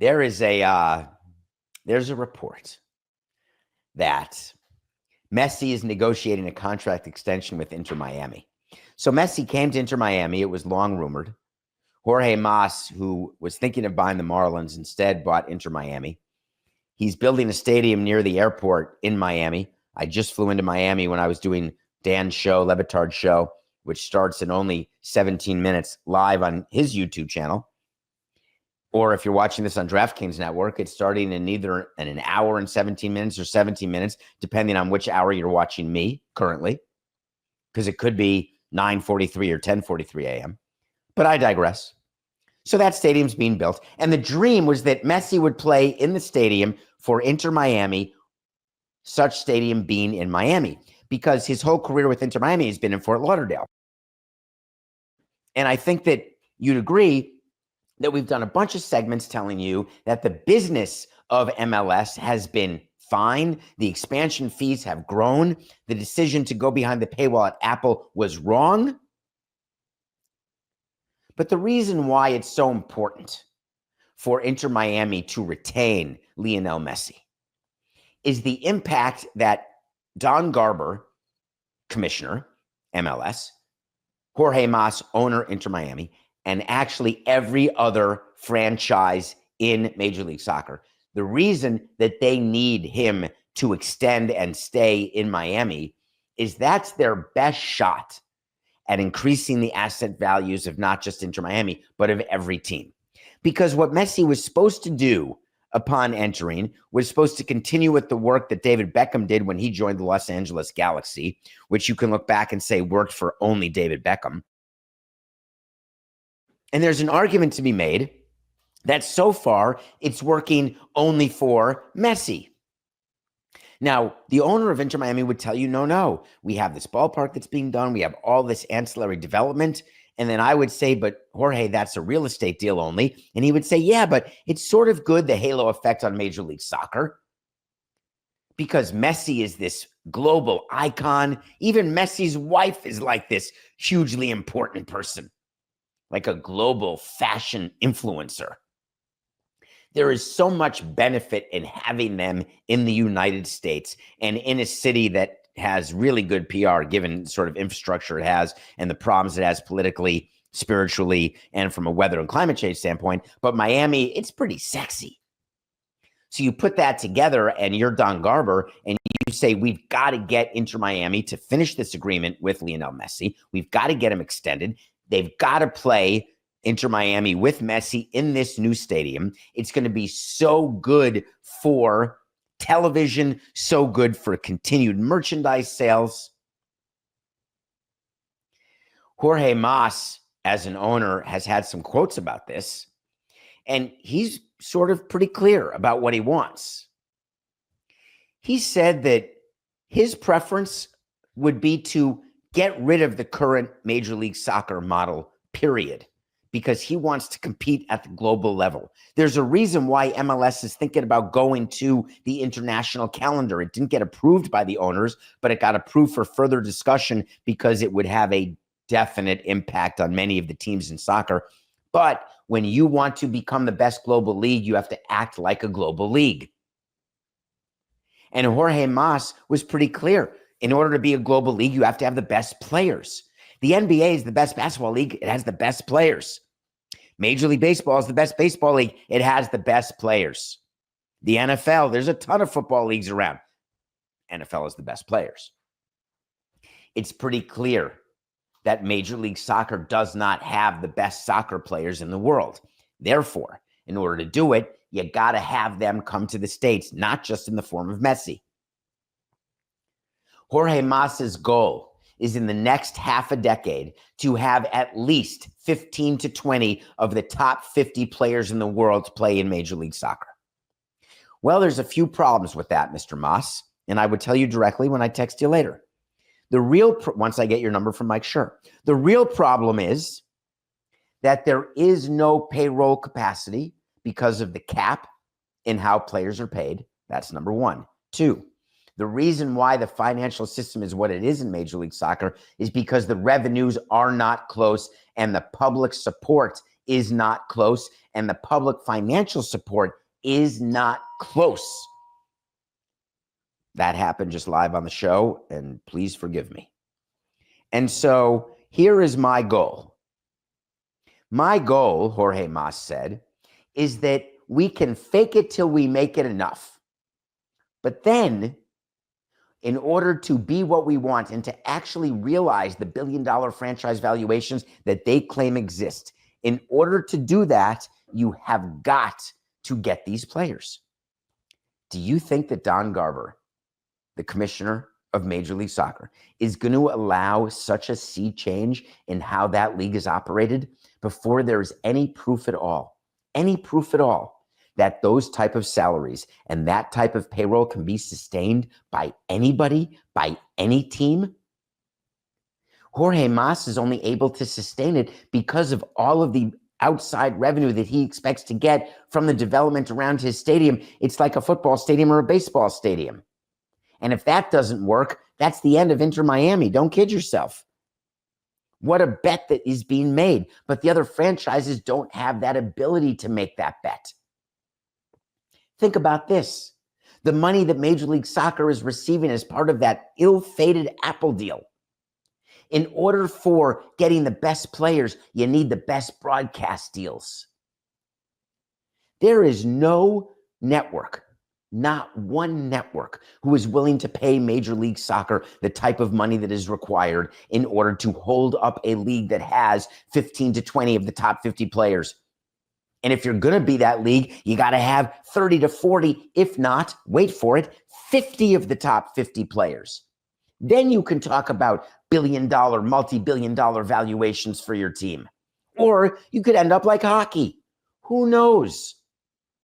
There's a report that Messi is negotiating a contract extension with Inter Miami. So Messi came to Inter Miami. It was long rumored. Jorge Mas, who was thinking of buying the Marlins, instead bought Inter Miami. He's building a stadium near the airport in Miami. I just flew into Miami when I was doing Dan's show, Le Batard's show, which starts in only 17 minutes live on his YouTube channel. Or if you're watching this on DraftKings Network, it's starting in either an hour and 17 minutes or 17 minutes, depending on which hour you're watching me currently, because it could be 9:43 or 10:43 a.m. But I digress. So that stadium's being built. And the dream was that Messi would play in the stadium for Inter Miami, such stadium being in Miami, because his whole career with Inter Miami has been in Fort Lauderdale. And I think that you'd agree that we've done a bunch of segments telling you that the business of MLS has been fine. The expansion fees have grown. The decision to go behind the paywall at Apple was wrong. But the reason why it's so important for Inter Miami to retain Lionel Messi is the impact that Don Garber, commissioner, MLS, Jorge Mas, owner, Inter Miami, and actually every other franchise in Major League Soccer. The reason that they need him to extend and stay in Miami is that's their best shot at increasing the asset values of not just Inter Miami, but of every team. Because what Messi was supposed to do upon entering was supposed to continue with the work that David Beckham did when he joined the Los Angeles Galaxy, which you can look back and say worked for only David Beckham. And there's an argument to be made that so far it's working only for Messi. Now, the owner of Inter Miami would tell you, no, we have this ballpark that's being done. We have all this ancillary development. And then I would say, but Jorge, that's a real estate deal only. And he would say, yeah, but it's sort of good, the halo effect on Major League Soccer, because Messi is this global icon. Even Messi's wife is like this hugely important person, like a global fashion influencer. There is so much benefit in having them in the United States and in a city that has really good PR, given sort of infrastructure it has and the problems it has politically, spiritually, and from a weather and climate change standpoint. But Miami, it's pretty sexy. So you put that together and you're Don Garber and you say, we've got to get Inter Miami to finish this agreement with Lionel Messi. We've got to get him extended. They've got to play Inter Miami with Messi in this new stadium. It's going to be so good for television, so good for continued merchandise sales. Jorge Mas, as an owner, has had some quotes about this, and he's sort of pretty clear about what he wants. He said that his preference would be to get rid of the current Major League Soccer model, period, because he wants to compete at the global level. There's a reason why MLS is thinking about going to the international calendar. It didn't get approved by the owners, but it got approved for further discussion because it would have a definite impact on many of the teams in soccer. But when you want to become the best global league, you have to act like a global league. And Jorge Mas was pretty clear. In order to be a global league, you have to have the best players. The NBA is the best basketball league. It has the best players. Major League Baseball is the best baseball league. It has the best players. The NFL, there's a ton of football leagues around. NFL is the best players. It's pretty clear that Major League Soccer does not have the best soccer players in the world. Therefore, in order to do it, you got to have them come to the States, not just in the form of Messi. Jorge Mas's goal is in the next half a decade to have at least 15 to 20 of the top 50 players in the world play in Major League Soccer. Well, there's a few problems with that, Mr. Mas, and I would tell you directly when I text you later. Once I get your number from Mike Schur, the real problem is that there is no payroll capacity because of the cap in how players are paid. That's number one. Two, the reason why the financial system is what it is in Major League Soccer is because the revenues are not close and the public support is not close, and the public financial support is not close. That happened just live on the show, and please forgive me. And so here is my goal. My goal, Jorge Mas said, is that we can fake it till we make it enough. But then, in order to be what we want and to actually realize the billion-dollar franchise valuations that they claim exist, in order to do that, you have got to get these players. Do you think that Don Garber, the commissioner of Major League Soccer, is going to allow such a sea change in how that league is operated before there is any proof at all, that those type of salaries and that type of payroll can be sustained by anybody, by any team? Jorge Mas is only able to sustain it because of all of the outside revenue that he expects to get from the development around his stadium. It's like a football stadium or a baseball stadium. And if that doesn't work, that's the end of Inter Miami. Don't kid yourself. What a bet that is being made. But the other franchises don't have that ability to make that bet. Think about this. The money that Major League Soccer is receiving as part of that ill-fated Apple deal. In order for getting the best players, you need the best broadcast deals. There is no network, not one network, who is willing to pay Major League Soccer the type of money that is required in order to hold up a league that has 15 to 20 of the top 50 players. And if you're going to be that league, you got to have 30 to 40, if not, wait for it, 50 of the top 50 players. Then you can talk about billion-dollar, multi-billion-dollar valuations for your team. Or you could end up like hockey. Who knows?